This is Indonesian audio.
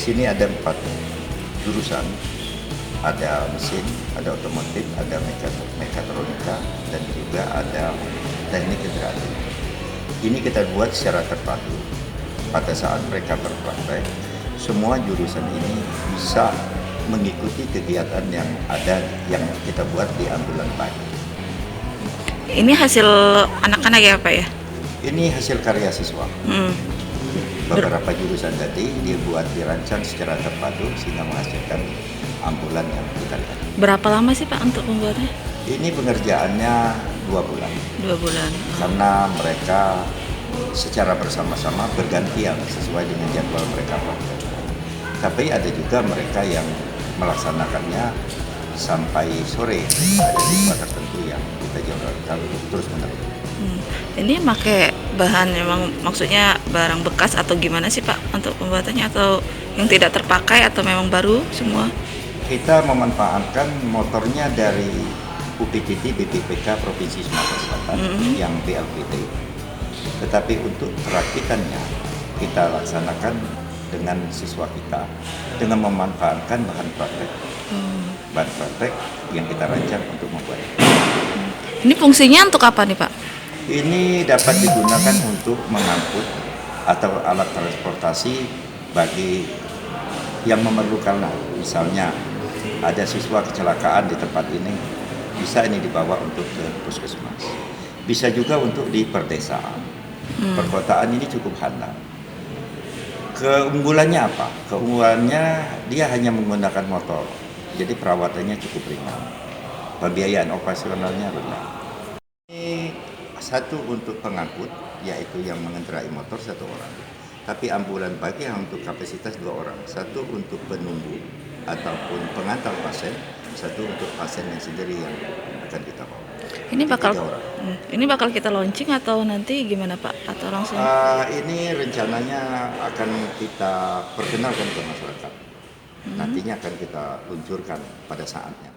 sini ada 4 jurusan, ada mesin, ada otomotif, ada mekatronika, dan juga ada teknik integratif. Ini kita buat secara terpadu. Pada saat mereka berpraktek, semua jurusan ini bisa mengikuti kegiatan yang ada yang kita buat di ambulan pagi. Ini hasil anak-anak ya Pak ya? Ini hasil karya siswa. Beberapa jurusan tadi dibuat dirancang secara terpadu sehingga menghasilkan ambulan yang kita lihat. Berapa lama sih Pak untuk membuatnya? Ini pengerjaannya 2 bulan. 2 bulan. Karena mereka secara bersama-sama bergantian sesuai dengan jadwal mereka praktek. Tapi ada juga mereka yang melaksanakannya sampai sore. Ada siswa tertentu yang kita jalankan terus menerus. Ini pakai bahan memang maksudnya barang bekas atau gimana sih Pak untuk pembuatannya, atau yang tidak terpakai atau memang baru semua? Kita memanfaatkan motornya dari UPTT BPPK Provinsi Sumatera Selatan yang BLPT. Tetapi untuk perakitannya kita laksanakan dengan siswa kita dengan memanfaatkan bahan praktek. Bahan praktek yang kita rancang untuk membuatnya. Ini fungsinya untuk apa nih Pak? Ini dapat digunakan untuk mengangkut atau alat transportasi bagi yang memerlukan. Misalnya ada siswa kecelakaan di tempat ini, bisa ini dibawa untuk ke puskesmas. Bisa juga untuk di perdesaan. Perkotaan ini cukup handal. Keunggulannya apa? Keunggulannya dia hanya menggunakan motor, jadi perawatannya cukup ringan. Pembiayaan operasionalnya rendah. Ini satu untuk pengangkut, yaitu yang mengendarai motor 1 orang. Tapi ambulan pagi yang untuk kapasitas 2 orang. Satu untuk penunggu ataupun pengantar pasien, satu untuk pasien yang sendiri yang akan kita bawa. Ini bakal kita launching atau nanti gimana Pak? Atau langsung? Ini rencananya akan kita perkenalkan ke masyarakat. Nantinya akan kita luncurkan pada saatnya.